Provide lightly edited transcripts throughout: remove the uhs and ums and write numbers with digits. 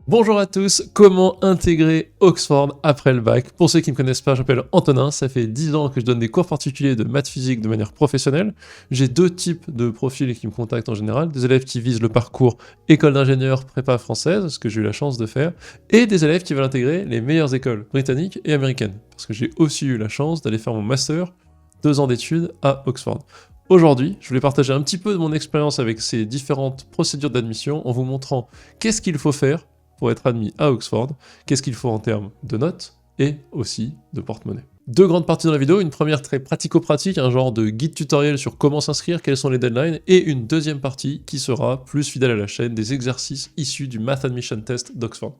Bonjour à tous, comment intégrer Oxford après le bac? Pour ceux qui ne me connaissent pas, je m'appelle Antonin, ça fait 10 ans que je donne des cours particuliers de maths physique de manière professionnelle. J'ai deux types de profils qui me contactent en général, des élèves qui visent le parcours école d'ingénieur prépa française, ce que j'ai eu la chance de faire, et des élèves qui veulent intégrer les meilleures écoles britanniques et américaines, parce que j'ai aussi eu la chance d'aller faire mon master, 2 ans d'études à Oxford. Aujourd'hui, je voulais partager un petit peu de mon expérience avec ces différentes procédures d'admission en vous montrant qu'est-ce qu'il faut faire pour être admis à Oxford, qu'est-ce qu'il faut en termes de notes et aussi de porte-monnaie. Deux grandes parties dans la vidéo, une première très pratico-pratique, un genre de guide tutoriel sur comment s'inscrire, quelles sont les deadlines, et une deuxième partie qui sera plus fidèle à la chaîne, des exercices issus du Math Admission Test d'Oxford.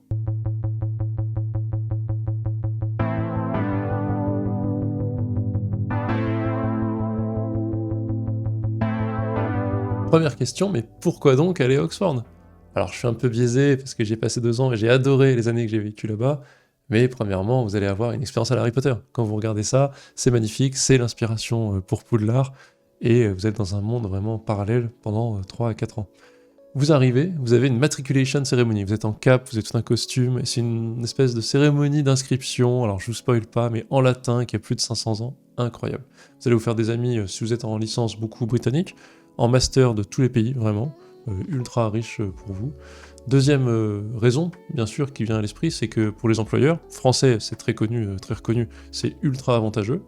Première question, mais pourquoi donc aller à Oxford? Alors je suis un peu biaisé parce que j'ai passé 2 ans et j'ai adoré les années que j'ai vécues là-bas, mais premièrement, vous allez avoir une expérience à la Harry Potter. Quand vous regardez ça, c'est magnifique, c'est l'inspiration pour Poudlard, et vous êtes dans un monde vraiment parallèle pendant 3 à 4 ans. Vous arrivez, vous avez une matriculation ceremony, vous êtes en cap, vous êtes tout un costume, et c'est une espèce de cérémonie d'inscription, alors je vous spoil pas, mais en latin, qui a plus de 500 ans, incroyable. Vous allez vous faire des amis, si vous êtes en licence, beaucoup britanniques, en master de tous les pays, vraiment, ultra riche pour vous. Deuxième raison, bien sûr, qui vient à l'esprit, c'est que pour les employeurs, français, c'est très connu, très reconnu, c'est ultra avantageux,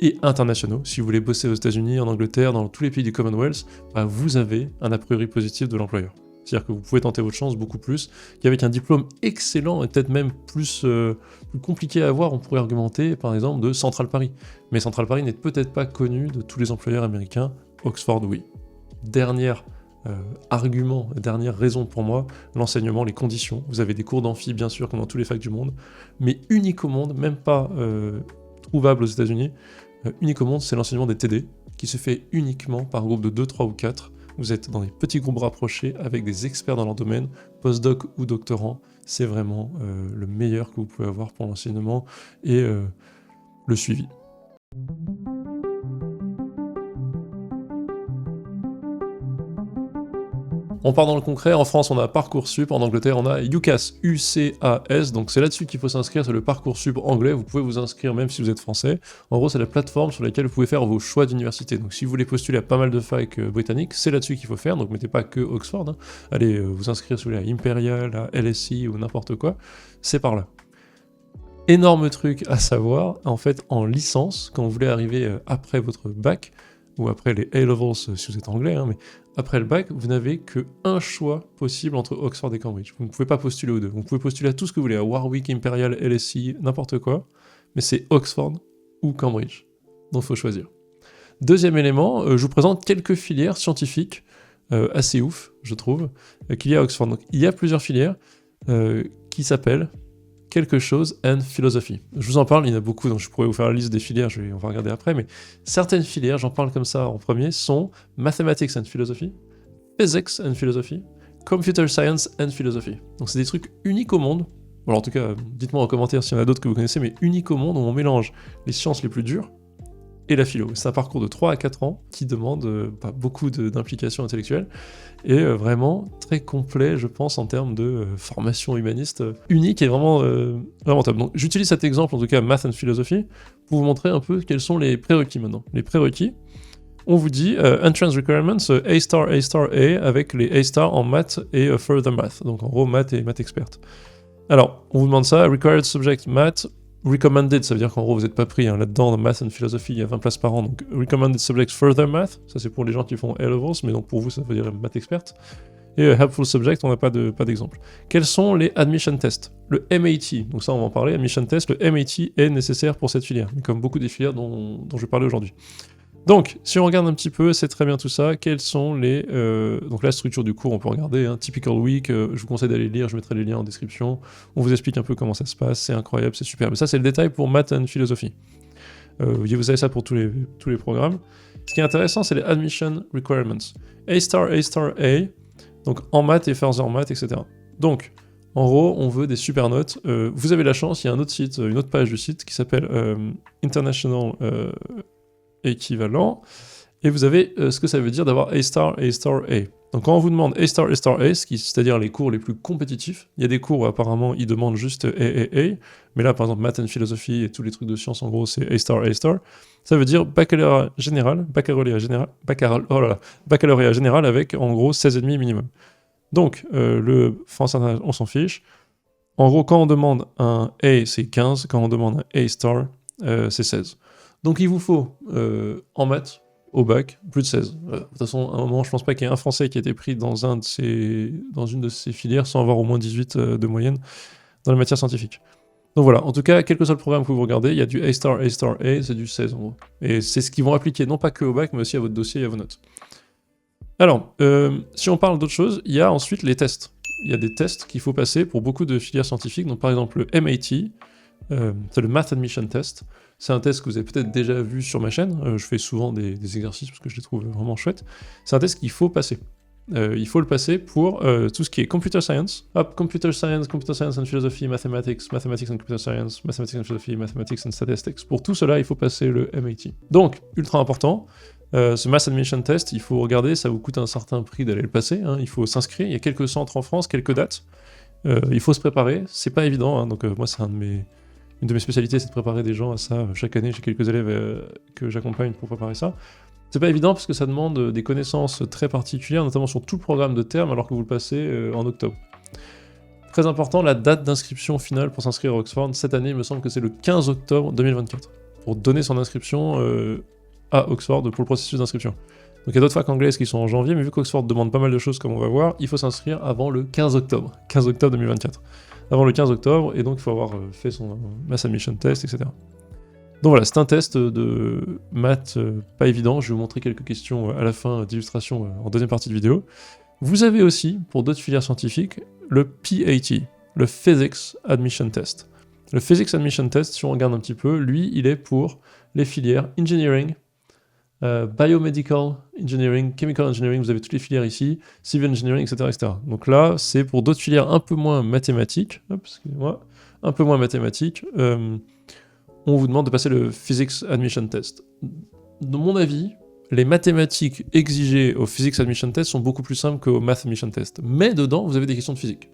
et internationaux. Si vous voulez bosser aux États-Unis, en Angleterre, dans tous les pays du Commonwealth, bah vous avez un a priori positif de l'employeur. C'est-à-dire que vous pouvez tenter votre chance beaucoup plus qu'avec un diplôme excellent et peut-être même plus compliqué à avoir, on pourrait argumenter par exemple de Central Paris. Mais Central Paris n'est peut-être pas connu de tous les employeurs américains, Oxford oui. Dernier argument, dernière raison pour moi, l'enseignement, les conditions. Vous avez des cours d'amphi bien sûr comme dans tous les facs du monde, mais unique au monde, même pas trouvable aux États-Unis. Unique au monde, c'est l'enseignement des TD, qui se fait uniquement par groupe de 2, 3 ou 4. Vous êtes dans des petits groupes rapprochés avec des experts dans leur domaine, postdoc ou doctorant. C'est vraiment le meilleur que vous pouvez avoir pour l'enseignement et le suivi. On part dans le concret, en France on a Parcoursup, en Angleterre on a UCAS, U-C-A-S, donc c'est là-dessus qu'il faut s'inscrire, c'est le Parcoursup anglais, vous pouvez vous inscrire même si vous êtes français. En gros c'est la plateforme sur laquelle vous pouvez faire vos choix d'université, donc si vous voulez postuler à pas mal de facs britanniques, c'est là-dessus qu'il faut faire, donc mettez pas que Oxford, hein. Allez vous inscrire sur à Imperial, à LSE ou n'importe quoi, c'est par là. Énorme truc à savoir, en fait en licence, quand vous voulez arriver après votre bac, ou après les A-levels si vous êtes anglais, hein, mais après le bac, vous n'avez qu'un choix possible entre Oxford et Cambridge. Vous ne pouvez pas postuler aux deux. Vous pouvez postuler à tout ce que vous voulez, à Warwick, Imperial, LSE, n'importe quoi, mais c'est Oxford ou Cambridge. Donc il faut choisir. Deuxième élément, je vous présente quelques filières scientifiques assez ouf, je trouve, qu'il y a à Oxford. Donc il y a plusieurs filières qui s'appellent quelque chose and philosophy. Je vous en parle, il y en a beaucoup, donc je pourrais vous faire la liste des filières, on va regarder après, mais certaines filières, j'en parle comme ça en premier, sont Mathematics and Philosophy, Physics and Philosophy, Computer Science and Philosophy. Donc c'est des trucs uniques au monde, alors en tout cas, dites-moi en commentaire s'il y en a d'autres que vous connaissez, mais uniques au monde où on mélange les sciences les plus dures et la philo. C'est un parcours de 3 à 4 ans qui demande beaucoup d'implication intellectuelle et vraiment très complet, je pense, en termes de formation humaniste unique et vraiment top. Donc j'utilise cet exemple, en tout cas Math and Philosophy, pour vous montrer un peu quels sont les prérequis maintenant. Les prérequis, on vous dit Entrance Requirements A*A* avec les A* en maths et Further Math, donc en gros maths et maths expert. Alors, on vous demande ça, Required Subject Math, Recommended, ça veut dire qu'en gros vous n'êtes pas pris là-dedans, dans Math and Philosophy, il y a 20 places par an, donc Recommended Subject Further Math, ça c'est pour les gens qui font A-Levels, mais donc pour vous ça veut dire Math Expert. Et Helpful Subject, on n'a pas d'exemple. Quels sont les Admission Tests? Le MAT, donc ça on va en parler, Admission Test, le MAT est nécessaire pour cette filière, comme beaucoup des filières dont je vais parler aujourd'hui. Donc, si on regarde un petit peu, c'est très bien tout ça, quelles sont les... donc la structure du cours, on peut regarder, hein, Typical Week, je vous conseille d'aller lire, je mettrai les liens en description, on vous explique un peu comment ça se passe, c'est incroyable, c'est super. Mais ça, c'est le détail pour Math and Philosophy. Vous avez ça pour tous les programmes. Ce qui est intéressant, c'est les Admission Requirements. A*, A*, donc en maths et further maths, etc. Donc, en gros, on veut des super notes. Vous avez la chance, il y a un autre site, une autre page du site qui s'appelle International... équivalent, et vous avez ce que ça veut dire d'avoir A*, A*, A. Donc quand on vous demande A star, c'est-à-dire les cours les plus compétitifs, il y a des cours où apparemment ils demandent juste A, mais là par exemple maths and philosophie et tous les trucs de sciences en gros c'est A star, ça veut dire baccalauréat général avec en gros 16,5 minimum. Donc le français on s'en fiche. En gros quand on demande un A c'est 15, quand on demande un A star c'est 16. Donc il vous faut en maths au bac, plus de 16. De toute façon, à un moment, je pense pas qu'il y ait un Français qui ait été pris dans une de ces filières sans avoir au moins 18 de moyenne dans la matière scientifique. Donc voilà, en tout cas, quel que soit le programme que vous regardez, il y a du A star, c'est du 16 en gros. Et c'est ce qu'ils vont appliquer non pas que au bac, mais aussi à votre dossier et à vos notes. Alors, si on parle d'autre chose, il y a ensuite les tests. Il y a des tests qu'il faut passer pour beaucoup de filières scientifiques, donc par exemple le MAT, c'est le Math Admission Test. C'est un test que vous avez peut-être déjà vu sur ma chaîne. Je fais souvent des exercices parce que je les trouve vraiment chouettes. C'est un test qu'il faut passer. Il faut le passer pour tout ce qui est computer science. Hop, computer science and philosophy, mathematics and computer science, mathematics and philosophy, mathematics and statistics. Pour tout cela, il faut passer le MAT. Donc, ultra important. Ce Math Admission Test, il faut regarder, ça vous coûte un certain prix d'aller le passer. Hein. Il faut s'inscrire. Il y a quelques centres en France, quelques dates. Il faut se préparer. C'est pas évident. Hein. Donc, moi, c'est une de mes spécialités, c'est de préparer des gens à ça. Chaque année, j'ai quelques élèves que j'accompagne pour préparer ça. C'est pas évident parce que ça demande des connaissances très particulières, notamment sur tout le programme de terme, alors que vous le passez en octobre. Très important, la date d'inscription finale pour s'inscrire à Oxford. Cette année, il me semble que c'est le 15 octobre 2024, pour donner son inscription à Oxford pour le processus d'inscription. Donc il y a d'autres facs anglaises qui sont en janvier, mais vu qu'Oxford demande pas mal de choses comme on va voir, il faut s'inscrire avant le 15 octobre 2024. Avant le 15 octobre, et donc il faut avoir fait son Math Admission Test, etc. Donc voilà, c'est un test de maths pas évident. Je vais vous montrer quelques questions à la fin d'illustration en deuxième partie de vidéo. Vous avez aussi, pour d'autres filières scientifiques, le PAT, le Physics Admission Test. Le Physics Admission Test, si on regarde un petit peu, lui, il est pour les filières Engineering, Biomedical Engineering, Chemical Engineering, vous avez toutes les filières ici, Civil Engineering, etc. Donc là, c'est pour d'autres filières un peu moins mathématiques, on vous demande de passer le Physics Admission Test. De mon avis, les mathématiques exigées au Physics Admission Test sont beaucoup plus simples qu'au Math Admission Test, mais dedans, vous avez des questions de physique.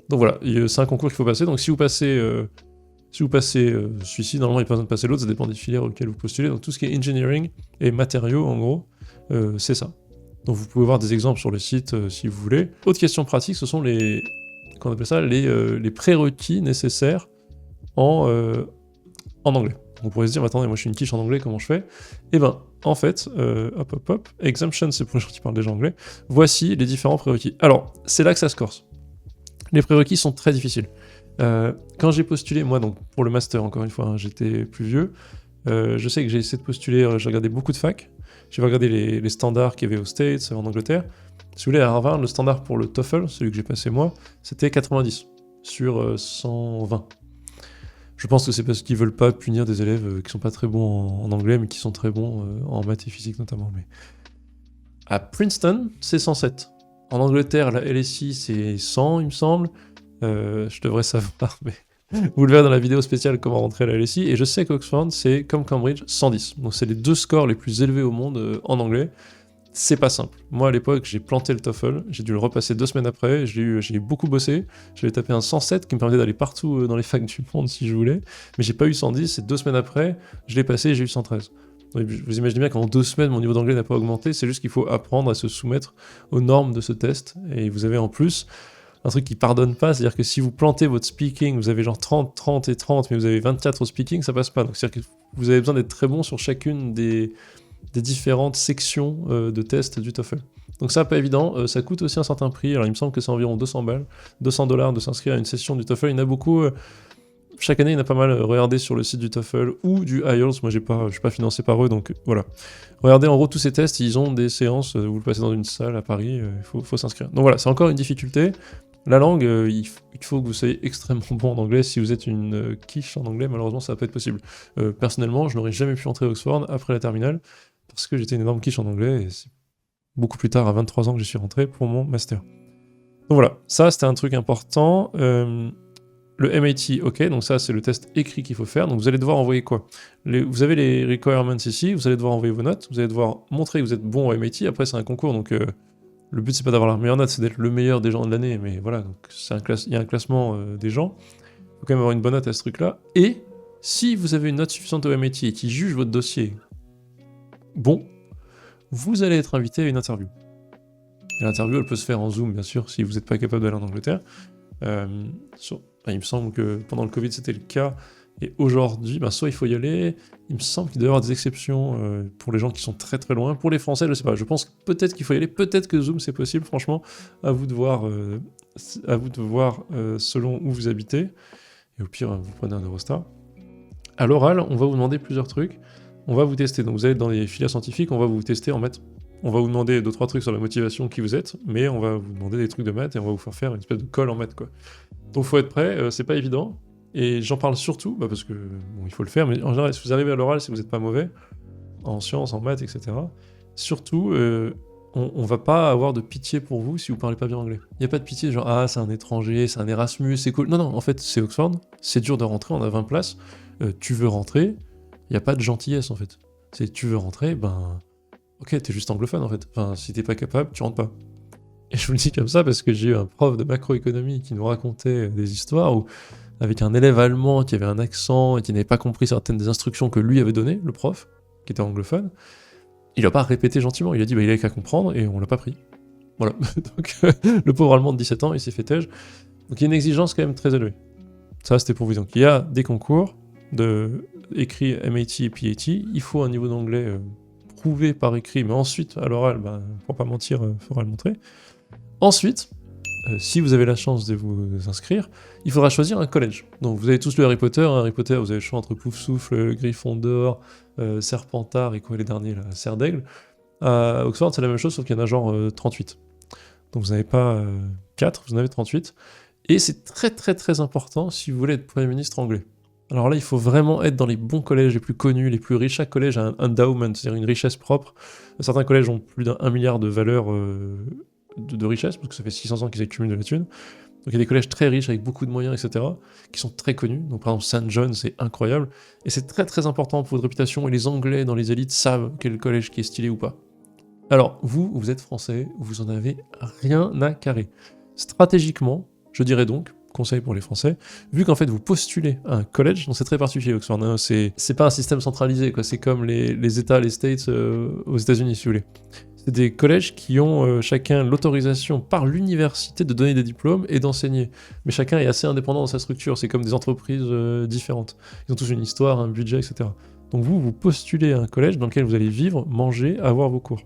Donc voilà, c'est un concours qu'il faut passer, donc si vous passez celui-ci, normalement il n'y a pas besoin de passer l'autre, ça dépend des filières auxquelles vous postulez. Donc tout ce qui est engineering et matériaux, en gros, c'est ça. Donc vous pouvez voir des exemples sur le site si vous voulez. Autre question pratique, ce sont les prérequis nécessaires en anglais. On pourrait se dire, attendez, moi je suis une quiche en anglais, comment je fais? Eh ben, en fait, exemption, c'est pour les gens qui parlent déjà anglais. Voici les différents prérequis. Alors, c'est là que ça se corse. Les prérequis sont très difficiles. Quand j'ai postulé, moi, donc pour le master, encore une fois, hein, j'étais plus vieux, je sais que j'ai essayé de postuler, j'ai regardé beaucoup de facs, j'ai regardé les standards qu'il y avait aux States, en Angleterre. Si vous voulez, à Harvard, le standard pour le TOEFL, celui que j'ai passé moi, c'était 90 sur 120. Je pense que c'est parce qu'ils veulent pas punir des élèves qui sont pas très bons en anglais, mais qui sont très bons en maths et physique notamment. Mais à Princeton, c'est 107. En Angleterre, la LSI, c'est 100, il me semble. Je devrais savoir, mais vous le verrez dans la vidéo spéciale comment rentrer à la LSI. Et je sais qu'Oxford, c'est comme Cambridge, 110. Donc c'est les deux scores les plus élevés au monde en anglais. C'est pas simple. Moi à l'époque, j'ai planté le TOEFL, j'ai dû le repasser 2 semaines après, j'ai beaucoup bossé, j'avais tapé un 107 qui me permettait d'aller partout dans les facs du monde si je voulais, mais j'ai pas eu 110, et 2 semaines après, je l'ai passé et j'ai eu 113. Donc, vous imaginez bien qu'en 2 semaines, mon niveau d'anglais n'a pas augmenté, c'est juste qu'il faut apprendre à se soumettre aux normes de ce test, et vous avez en plus un truc qui pardonne pas, c'est-à-dire que si vous plantez votre speaking, vous avez genre 30, 30 et 30, mais vous avez 24 au speaking, ça passe pas. Donc c'est-à-dire que vous avez besoin d'être très bon sur chacune des différentes sections de tests du TOEFL. Donc ça, pas évident, ça coûte aussi un certain prix, alors il me semble que c'est environ 200 balles, $200 de s'inscrire à une session du TOEFL, il y en a beaucoup, chaque année il y en a pas mal, regardez sur le site du TOEFL ou du IELTS, moi je suis pas financé par eux, donc voilà. Regardez en gros tous ces tests, ils ont des séances, vous le passez dans une salle à Paris, il faut s'inscrire. Donc voilà, c'est encore une difficulté. La langue, il faut que vous soyez extrêmement bon en anglais. Si vous êtes une quiche en anglais, malheureusement, ça va pas être possible. Personnellement, je n'aurais jamais pu entrer à Oxford après la terminale, parce que j'étais une énorme quiche en anglais, et c'est beaucoup plus tard, à 23 ans, que je suis rentré pour mon master. Donc voilà, ça c'était un truc important. Le MAT, ok, donc ça c'est le test écrit qu'il faut faire, donc vous allez devoir envoyer quoi? Vous avez les requirements ici, vous allez devoir envoyer vos notes, vous allez devoir montrer que vous êtes bon au MAT, après c'est un concours, donc Le but, c'est pas d'avoir la meilleure note, c'est d'être le meilleur des gens de l'année, mais voilà, donc il y a un classement des gens. Il faut quand même avoir une bonne note à ce truc-là. Et si vous avez une note suffisante au MIT et qui juge votre dossier bon, vous allez être invité à une interview. Et l'interview, elle peut se faire en Zoom, bien sûr, si vous n'êtes pas capable d'aller en Angleterre. Il me semble que pendant le Covid, c'était le cas. Et aujourd'hui, soit il faut y aller. Il me semble qu'il doit y avoir des exceptions pour les gens qui sont très très loin. Pour les Français, je sais pas. Je pense que peut-être qu'il faut y aller. Peut-être que Zoom, c'est possible. Franchement, à vous de voir, selon où vous habitez. Et au pire, vous prenez un Eurostar. À l'oral, on va vous demander plusieurs trucs. On va vous tester. Donc vous allez dans les filières scientifiques, on va vous tester en maths. On va vous demander 2-3 trucs sur la motivation qui vous êtes, mais on va vous demander des trucs de maths et on va vous faire une espèce de colle en maths, quoi. Donc faut être prêt, c'est pas évident. Et j'en parle surtout, parce que bon, il faut le faire, mais en général, si vous arrivez à l'oral, si vous n'êtes pas mauvais, en sciences, en maths, etc., surtout, on va pas avoir de pitié pour vous si vous parlez pas bien anglais. Il n'y a pas de pitié, genre, ah, c'est un étranger, c'est un Erasmus, c'est cool. Non, en fait, c'est Oxford, c'est dur de rentrer, on a 20 places, tu veux rentrer, il n'y a pas de gentillesse, en fait. C'est tu veux rentrer, ok, t'es juste anglophone, en fait. Enfin, si t'es pas capable, tu rentres pas. Et je vous le dis comme ça parce que j'ai eu un prof de macroéconomie qui nous racontait des histoires où, avec un élève allemand qui avait un accent et qui n'avait pas compris certaines des instructions que lui avait données, le prof, qui était anglophone, il n'a pas répété gentiment, il a dit il avait qu'à comprendre et on l'a pas pris. Voilà. Donc le pauvre allemand de 17 ans, il s'est fait tège. Donc il y a une exigence quand même très élevée. Ça, c'était pour vous dire. Donc il y a des concours écrits MIT et PAT, il faut un niveau d'anglais prouvé par écrit, mais ensuite, à l'oral, pour pas mentir, il faudra le montrer. Ensuite, si vous avez la chance de vous inscrire, il faudra choisir un collège. Donc vous avez tous lu Harry Potter. Harry Potter, vous avez le choix entre Poufsouffle, Gryffondor, Serpentard et quoi les derniers là, Serre d'Aigle. À Oxford, c'est la même chose, sauf qu'il y en a genre 38. Donc vous n'avez pas 4, vous en avez 38. Et c'est très très très important si vous voulez être Premier ministre anglais. Alors là, il faut vraiment être dans les bons collèges les plus connus, les plus riches. Chaque collège a un endowment, c'est-à-dire une richesse propre. Certains collèges ont plus d'1 milliard de valeur de richesse, parce que ça fait 600 ans qu'ils accumulent de la thune. Donc il y a des collèges très riches, avec beaucoup de moyens, etc., qui sont très connus. Donc par exemple, St. John, c'est incroyable. Et c'est très très important pour votre réputation, et les Anglais dans les élites savent quel collège qui est stylé ou pas. Alors, vous êtes français, vous en avez rien à carrer. Stratégiquement, je dirais donc, conseil pour les Français, vu qu'en fait vous postulez à un collège, donc c'est très particulier Oxford, hein, c'est pas un système centralisé, quoi, c'est comme les États, les States aux États-Unis si vous voulez. C'est des collèges qui ont chacun l'autorisation par l'université de donner des diplômes et d'enseigner. Mais chacun est assez indépendant dans sa structure, c'est comme des entreprises différentes. Ils ont tous une histoire, un budget, etc. Donc vous postulez à un collège dans lequel vous allez vivre, manger, avoir vos cours.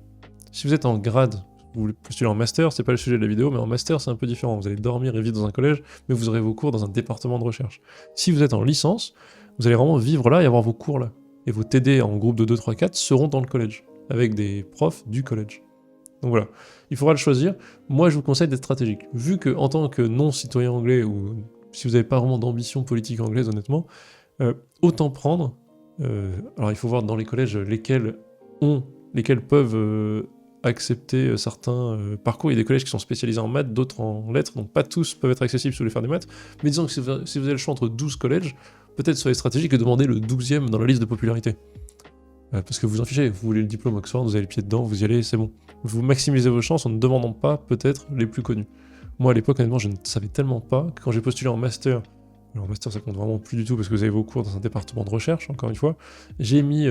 Si vous êtes en grade, vous postulez en master, c'est pas le sujet de la vidéo, mais en master c'est un peu différent. Vous allez dormir et vivre dans un collège, mais vous aurez vos cours dans un département de recherche. Si vous êtes en licence, vous allez vraiment vivre là et avoir vos cours là. Et vos TD en groupe de 2, 3, 4 seront dans le collège, avec des profs du collège. Donc voilà, il faudra le choisir. Moi je vous conseille d'être stratégique. Vu que en tant que non-citoyen anglais, ou si vous n'avez pas vraiment d'ambition politique anglaise honnêtement, autant prendre, alors il faut voir dans les collèges lesquels peuvent accepter certains parcours. Il y a des collèges qui sont spécialisés en maths, d'autres en lettres, donc pas tous peuvent être accessibles si vous voulez faire des maths. Mais disons que si vous avez le choix entre 12 collèges, peut-être soyez stratégique et demandez le 12e dans la liste de popularité. Parce que vous en fichez, vous voulez le diplôme Oxford, vous avez le pied dedans, vous y allez, c'est bon. Vous maximisez vos chances en ne demandant pas peut-être les plus connus. Moi à l'époque, honnêtement, je ne savais tellement pas que quand j'ai postulé en master, alors en master ça compte vraiment plus du tout parce que vous avez vos cours dans un département de recherche, encore une fois, j'ai mis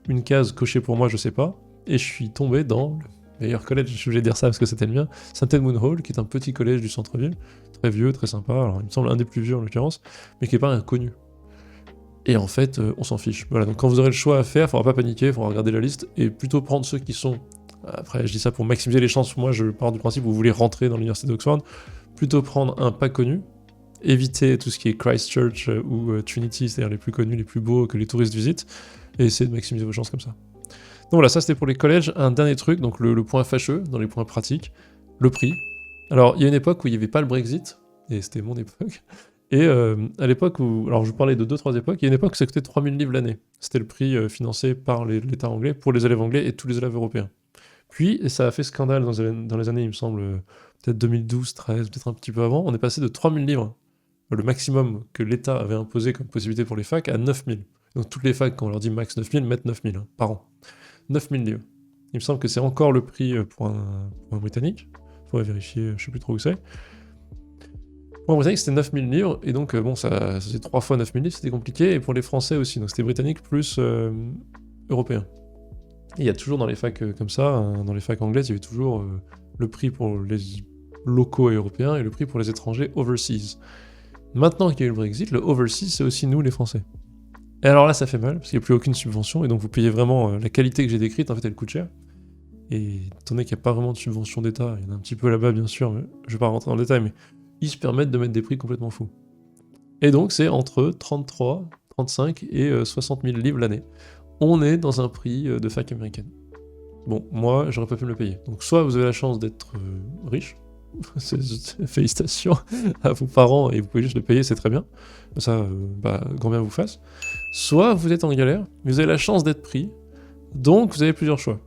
une case cochée pour moi, je sais pas, et je suis tombé dans le meilleur collège, je suis obligé de dire ça parce que c'était le mien, St. Edmund Hall, qui est un petit collège du centre-ville, très vieux, très sympa, alors il me semble un des plus vieux en l'occurrence, mais qui n'est pas inconnu. Et en fait, on s'en fiche. Voilà, donc quand vous aurez le choix à faire, il faudra pas paniquer, il faudra regarder la liste, et plutôt prendre ceux qui sont... Après, je dis ça pour maximiser les chances, moi je pars du principe où vous voulez rentrer dans l'université d'Oxford, plutôt prendre un pas connu, éviter tout ce qui est Christchurch ou Trinity, c'est-à-dire les plus connus, les plus beaux que les touristes visitent, et essayer de maximiser vos chances comme ça. Donc voilà, ça c'était pour les collèges. Un dernier truc, donc le point fâcheux dans les points pratiques, le prix. Alors il y a une époque où il n'y avait pas le Brexit, et c'était mon époque, et à l'époque où, alors je vous parlais de 2-3 époques, il y a une époque où ça coûtait 3000 livres l'année. C'était le prix financé par l'État anglais pour les élèves anglais et tous les élèves européens. Puis, et ça a fait scandale dans les années, il me semble, peut-être 2012, 13, peut-être un petit peu avant, on est passé de 3000 livres, le maximum que l'État avait imposé comme possibilité pour les facs, à 9000. Donc toutes les facs, quand on leur dit max 9000, mettent 9000 par an. 9000 livres. Il me semble que c'est encore le prix pour un Britannique. Il faudrait vérifier, je sais plus trop où c'est. Pour un Britannique, c'était 9000 livres, et donc bon, ça faisait 3 fois 9000 livres, c'était compliqué, et pour les Français aussi, donc c'était Britannique plus européen. Et il y a toujours dans les facs comme ça, dans les facs anglaises, il y avait toujours le prix pour les locaux et européens, et le prix pour les étrangers overseas. Maintenant qu'il y a eu le Brexit, le overseas, c'est aussi nous, les Français. Et alors là, ça fait mal, parce qu'il n'y a plus aucune subvention, et donc vous payez vraiment la qualité que j'ai décrite, en fait, elle coûte cher. Et étant donné qu'il n'y a pas vraiment de subvention d'État, il y en a un petit peu là-bas, bien sûr, mais je vais pas rentrer dans le détail, mais ils se permettent de mettre des prix complètement fous. Et donc, c'est entre 33, 35 et 60 000 livres l'année. On est dans un prix de fac américaine. Bon, moi, j'aurais pas pu me le payer. Donc, soit vous avez la chance d'être riche, félicitations à vos parents et vous pouvez juste le payer, c'est très bien. Ça, grand bien vous fasse. Soit vous êtes en galère, mais vous avez la chance d'être pris, donc vous avez plusieurs choix.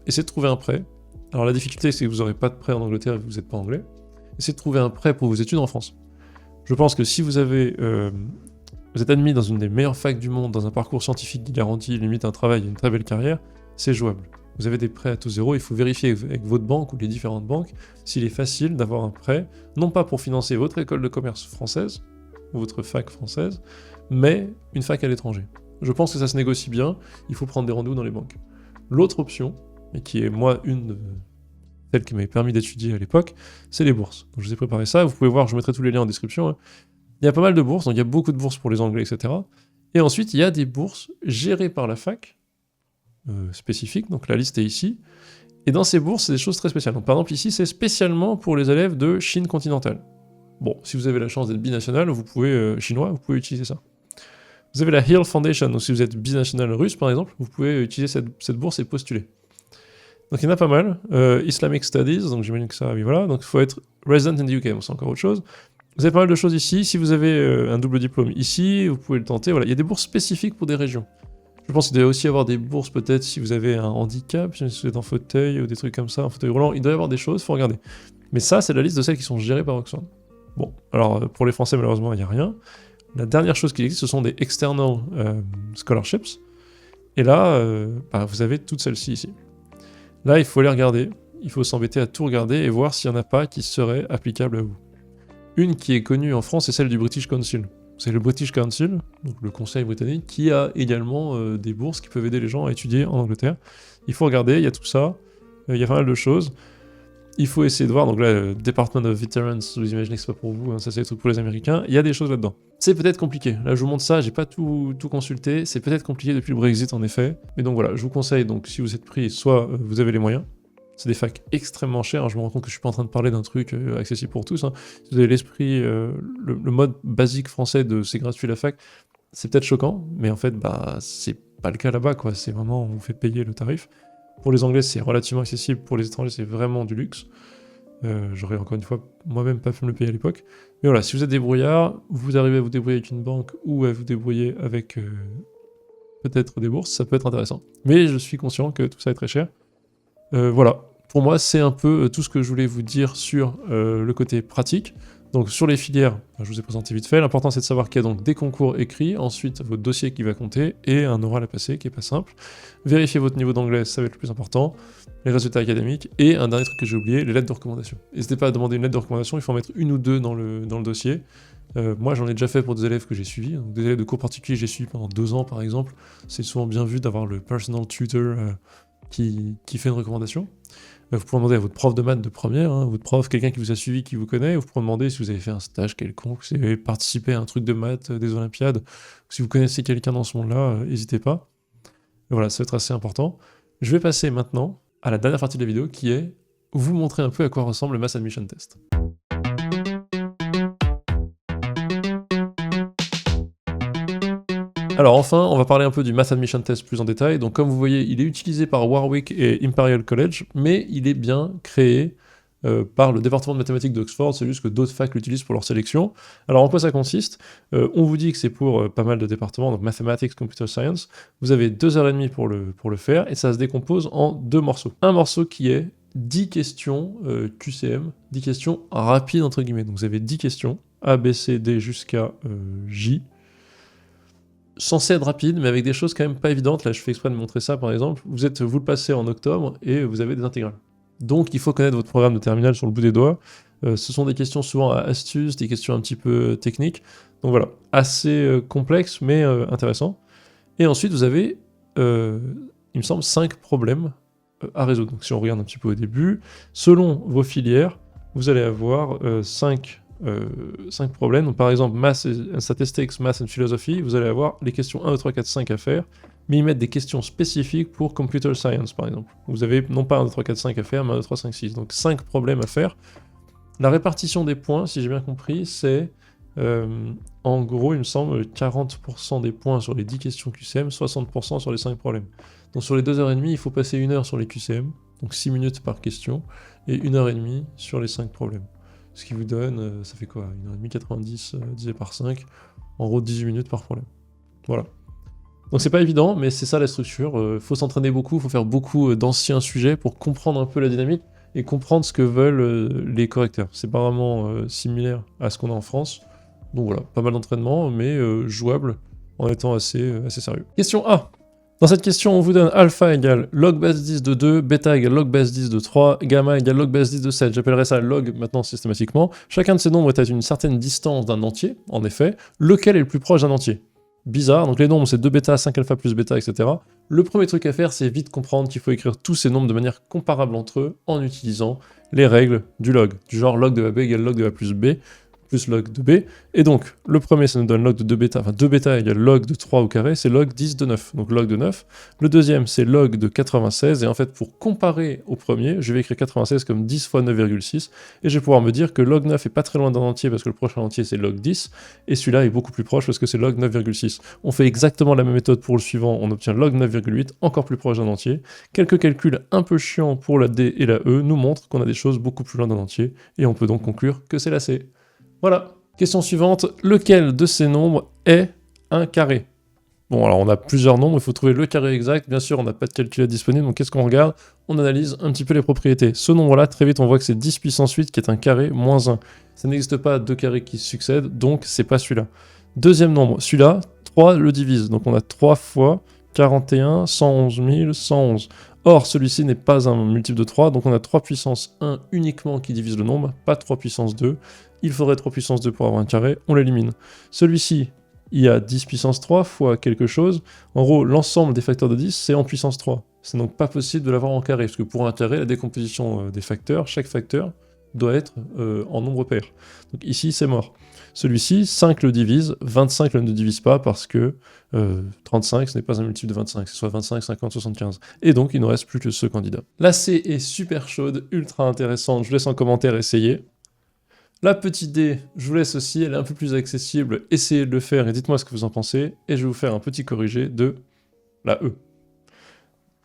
Essayez de trouver un prêt. Alors la difficulté, c'est que vous n'aurez pas de prêt en Angleterre et que vous n'êtes pas anglais. Essayez de trouver un prêt pour vos études en France. Je pense que si vous avez... vous êtes admis dans une des meilleures facs du monde, dans un parcours scientifique qui garantit limite un travail et une très belle carrière, c'est jouable. Vous avez des prêts à taux zéro, il faut vérifier avec votre banque ou les différentes banques s'il est facile d'avoir un prêt, non pas pour financer votre école de commerce française, ou votre fac française, mais une fac à l'étranger. Je pense que ça se négocie bien, il faut prendre des rendez-vous dans les banques. L'autre option, et qui est moi une de celles qui m'avait permis d'étudier à l'époque, c'est les bourses. Donc je vous ai préparé ça, vous pouvez voir, je mettrai tous les liens en description. Il y a pas mal de bourses, donc il y a beaucoup de bourses pour les Anglais, etc. Et ensuite, il y a des bourses gérées par la fac, spécifiques, donc la liste est ici. Et dans ces bourses, c'est des choses très spéciales. Donc par exemple ici, c'est spécialement pour les élèves de Chine continentale. Bon, si vous avez la chance d'être binational, vous pouvez, chinois, vous pouvez utiliser ça. Vous avez la Hill Foundation, donc si vous êtes binational russe par exemple, vous pouvez utiliser cette bourse et postuler. Donc il y en a pas mal. Islamic Studies, donc j'imagine que ça, oui voilà. Donc il faut être resident in the UK, bon, c'est encore autre chose. Vous avez pas mal de choses ici. Si vous avez un double diplôme ici, vous pouvez le tenter. Voilà, il y a des bourses spécifiques pour des régions. Je pense qu'il doit aussi y avoir des bourses peut-être si vous avez un handicap, si vous êtes en fauteuil ou des trucs comme ça, en fauteuil roulant. Il doit y avoir des choses, il faut regarder. Mais ça, c'est la liste de celles qui sont gérées par Oxford. Bon, alors pour les Français, malheureusement, il n'y a rien. La dernière chose qui existe, ce sont des external scholarships. Et là, vous avez toutes celles-ci ici. Là, il faut les regarder. Il faut s'embêter à tout regarder et voir s'il n'y en a pas qui seraient applicables à vous. Une qui est connue en France, c'est celle du British Council. C'est le British Council, donc le conseil britannique, qui a également des bourses qui peuvent aider les gens à étudier en Angleterre. Il faut regarder, il y a tout ça, il y a pas mal de choses. Il faut essayer de voir, donc là, Department of Veterans, vous imaginez que c'est pas pour vous, hein, ça c'est des trucs pour les Américains, il y a des choses là-dedans. C'est peut-être compliqué, là je vous montre ça, j'ai pas tout consulté, c'est peut-être compliqué depuis le Brexit en effet, mais donc voilà, je vous conseille, donc si vous êtes pris, soit vous avez les moyens, c'est des facs extrêmement chers, hein, je me rends compte que je suis pas en train de parler d'un truc accessible pour tous, hein. Si vous avez l'esprit, le mode basique français de c'est gratuit la fac, c'est peut-être choquant, mais en fait, c'est pas le cas là-bas, quoi, c'est vraiment, on vous fait payer le tarif. Pour les Anglais, c'est relativement accessible, pour les étrangers, c'est vraiment du luxe. J'aurais encore une fois moi-même pas pu me le payer à l'époque. Mais voilà, si vous êtes débrouillard, vous arrivez à vous débrouiller avec une banque ou à vous débrouiller avec peut-être des bourses, ça peut être intéressant. Mais je suis conscient que tout ça est très cher. Voilà, pour moi, c'est un peu tout ce que je voulais vous dire sur le côté pratique. Donc sur les filières, je vous ai présenté vite fait, l'important c'est de savoir qu'il y a donc des concours écrits, ensuite votre dossier qui va compter, et un oral à passer qui est pas simple. Vérifiez votre niveau d'anglais, ça va être le plus important, les résultats académiques, et un dernier truc que j'ai oublié, les lettres de recommandation. N'hésitez pas à demander une lettre de recommandation, il faut en mettre une ou deux dans le dossier. Moi j'en ai déjà fait pour des élèves que j'ai suivis, donc des élèves de cours particuliers que j'ai suivis pendant 2 ans par exemple, c'est souvent bien vu d'avoir le personal tutor qui fait une recommandation. Vous pouvez demander à votre prof de maths de première, hein, votre prof, quelqu'un qui vous a suivi, qui vous connaît, vous pouvez demander si vous avez fait un stage quelconque, si vous avez participé à un truc de maths, des Olympiades, si vous connaissez quelqu'un dans ce monde-là, n'hésitez pas. Et voilà, ça va être assez important. Je vais passer maintenant à la dernière partie de la vidéo qui est vous montrer un peu à quoi ressemble le Mass Admission Test. Alors enfin, on va parler un peu du Math Admission Test plus en détail. Donc comme vous voyez, il est utilisé par Warwick et Imperial College, mais il est bien créé par le département de mathématiques d'Oxford, c'est juste que d'autres facs l'utilisent pour leur sélection. Alors en quoi ça consiste? On vous dit que c'est pour pas mal de départements, donc Mathematics, Computer Science. Vous avez 2h30 pour le faire, et ça se décompose en 2 morceaux. Un morceau qui est 10 questions QCM, 10 questions rapides entre guillemets. Donc vous avez 10 questions, A, B, C, D jusqu'à J, censé être rapide, mais avec des choses quand même pas évidentes. Là, je fais exprès de montrer ça, par exemple. Vous le passez en octobre et vous avez des intégrales. Donc, il faut connaître votre programme de terminale sur le bout des doigts. Ce sont des questions souvent à astuces, des questions un petit peu techniques. Donc voilà, assez complexe, mais intéressant. Et ensuite, vous avez, il me semble, 5 problèmes à résoudre. Donc si on regarde un petit peu au début, selon vos filières, vous allez avoir 5 problèmes. Donc par exemple, Math and Statistics, Math and Philosophy, vous allez avoir les questions 1, 2, 3, 4, 5 à faire, mais ils mettent des questions spécifiques pour Computer Science, par exemple. Vous avez non pas 1, 2, 3, 4, 5 à faire, mais 1, 2, 3, 5, 6. Donc 5 problèmes à faire. La répartition des points, si j'ai bien compris, c'est en gros, il me semble, 40% des points sur les 10 questions QCM, 60% sur les 5 problèmes. Donc sur les 2h30, il faut passer 1 heure sur les QCM, donc 6 minutes par question, et 1h30 sur les 5 problèmes. Ce qui vous donne, ça fait quoi 1h30, 90 divisé par 5, en gros 18 minutes par problème. Voilà. Donc c'est pas évident, mais c'est ça la structure. Faut s'entraîner beaucoup, faut faire beaucoup d'anciens sujets pour comprendre un peu la dynamique et comprendre ce que veulent les correcteurs. C'est pas vraiment similaire à ce qu'on a en France. Donc voilà, pas mal d'entraînement, mais jouable en étant assez sérieux. Question A. Dans cette question, on vous donne alpha égale log base 10 de 2, bêta égale log base 10 de 3, gamma égale log base 10 de 7. J'appellerai ça log maintenant systématiquement. Chacun de ces nombres est à une certaine distance d'un entier, en effet. Lequel est le plus proche d'un entier? Bizarre, donc les nombres c'est 2 bêta, 5 alpha plus bêta, etc. Le premier truc à faire, c'est vite comprendre qu'il faut écrire tous ces nombres de manière comparable entre eux en utilisant les règles du log. Du genre log de AB égale log de A plus B, plus log de B. Et donc, le premier, ça nous donne log de 2 bêta, enfin 2 bêta égale log de 3 au carré, c'est log 10 de 9, donc log de 9. Le deuxième, c'est log de 96, et en fait, pour comparer au premier, je vais écrire 96 comme 10 fois 9,6, et je vais pouvoir me dire que log 9 est pas très loin d'un entier, parce que le prochain entier, c'est log 10, et celui-là est beaucoup plus proche, parce que c'est log 9,6. On fait exactement la même méthode pour le suivant, on obtient log 9,8, encore plus proche d'un entier. Quelques calculs un peu chiants pour la D et la E nous montrent qu'on a des choses beaucoup plus loin d'un entier, et on peut donc conclure que c'est la C. Voilà. Question suivante, lequel de ces nombres est un carré? Bon, alors on a plusieurs nombres, il faut trouver le carré exact. Bien sûr, on n'a pas de calculateur disponible, donc qu'est-ce qu'on regarde? On analyse un petit peu les propriétés. Ce nombre-là, très vite, on voit que c'est 10 puissance 8 qui est un carré moins 1. Ça n'existe pas deux carrés qui se succèdent, donc c'est pas celui-là. Deuxième nombre, celui-là, 3 le divise. Donc on a 3 fois 41, 111 111. Or, celui-ci n'est pas un multiple de 3, donc on a 3 puissance 1 uniquement qui divise le nombre, pas 3 puissance 2. Il faudrait 3 puissance 2 pour avoir un carré, on l'élimine. Celui-ci, il y a 10 puissance 3 fois quelque chose. En gros, l'ensemble des facteurs de 10, c'est en puissance 3. C'est donc pas possible de l'avoir en carré, parce que pour un carré, la décomposition des facteurs, chaque facteur doit être en nombre pair. Donc ici, c'est mort. Celui-ci, 5 le divise, 25 ne divise pas parce que 35, ce n'est pas un multiple de 25, c'est soit 25, 50, 75. Et donc, il ne reste plus que ce candidat. La C est super chaude, ultra intéressante, je vous laisse en commentaire essayer. La petite D, je vous laisse aussi, elle est un peu plus accessible, essayez de le faire et dites-moi ce que vous en pensez, et je vais vous faire un petit corrigé de la E.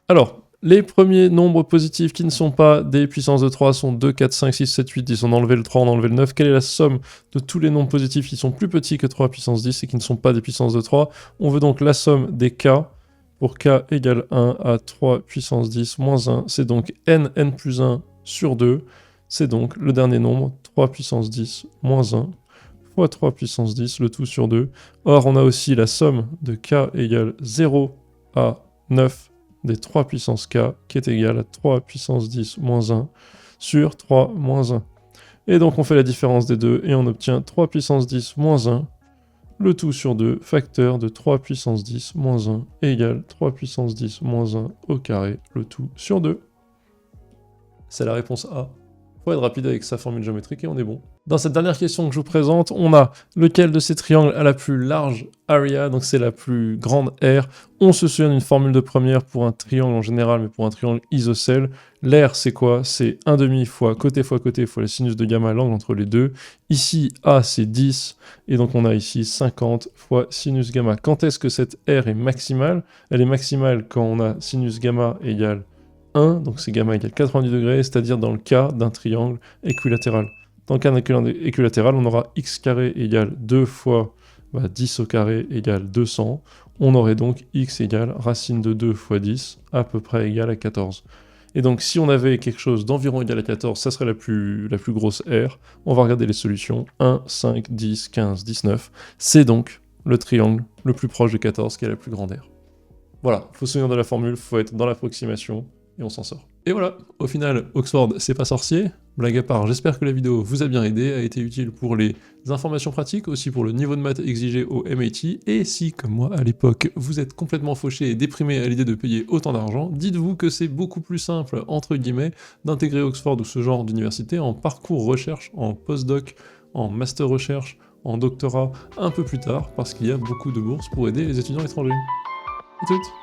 Alors, les premiers nombres positifs qui ne sont pas des puissances de 3 sont 2, 4, 5, 6, 7, 8, 10. On a enlevé le 3, on a enlevé le 9. Quelle est la somme de tous les nombres positifs qui sont plus petits que 3 puissance 10 et qui ne sont pas des puissances de 3? On veut donc la somme des k pour k égale 1 à 3 puissance 10 moins 1. C'est donc n plus 1 sur 2. C'est donc le dernier nombre, 3 puissance 10 moins 1 fois 3 puissance 10, le tout sur 2. Or, on a aussi la somme de k égale 0 à 9 des 3 puissance k, qui est égal à 3 puissance 10 moins 1 sur 3 moins 1. Et donc on fait la différence des deux, et on obtient 3 puissance 10 moins 1, le tout sur 2, facteur de 3 puissance 10 moins 1 égale 3 puissance 10 moins 1 au carré, le tout sur 2. C'est la réponse A. Faut être rapide avec sa formule géométrique et on est bon. Dans cette dernière question que je vous présente, on a lequel de ces triangles a la plus large area, donc c'est la plus grande aire. On se souvient d'une formule de première pour un triangle en général, mais pour un triangle isocèle. L'aire, c'est quoi? C'est 1/2 fois côté fois la sinus de gamma, l'angle entre les deux. Ici, A, c'est 10, et donc on a ici 50 fois sinus gamma. Quand est-ce que cette aire est maximale? Elle est maximale quand on a sinus gamma égale 1, donc c'est gamma égale 90 degrés, c'est-à-dire dans le cas d'un triangle équilatéral. Dans le cas d'un triangle équilatéral, on aura x carré égale 2 fois 10 au carré égale 200. On aurait donc x égale racine de 2 fois 10, à peu près égale à 14. Et donc si on avait quelque chose d'environ égal à 14, ça serait la plus grosse aire. On va regarder les solutions. 1, 5, 10, 15, 19. C'est donc le triangle le plus proche de 14 qui a la plus grande aire. Voilà, faut se souvenir de la formule, faut être dans l'approximation, et on s'en sort. Et voilà, au final, Oxford, c'est pas sorcier. Blague à part, j'espère que la vidéo vous a bien aidé, a été utile pour les informations pratiques, aussi pour le niveau de maths exigé au MIT, et si, comme moi à l'époque, vous êtes complètement fauché et déprimé à l'idée de payer autant d'argent, dites-vous que c'est beaucoup plus simple, entre guillemets, d'intégrer Oxford ou ce genre d'université en parcours recherche, en postdoc, en master recherche, en doctorat un peu plus tard, parce qu'il y a beaucoup de bourses pour aider les étudiants étrangers. À toutes.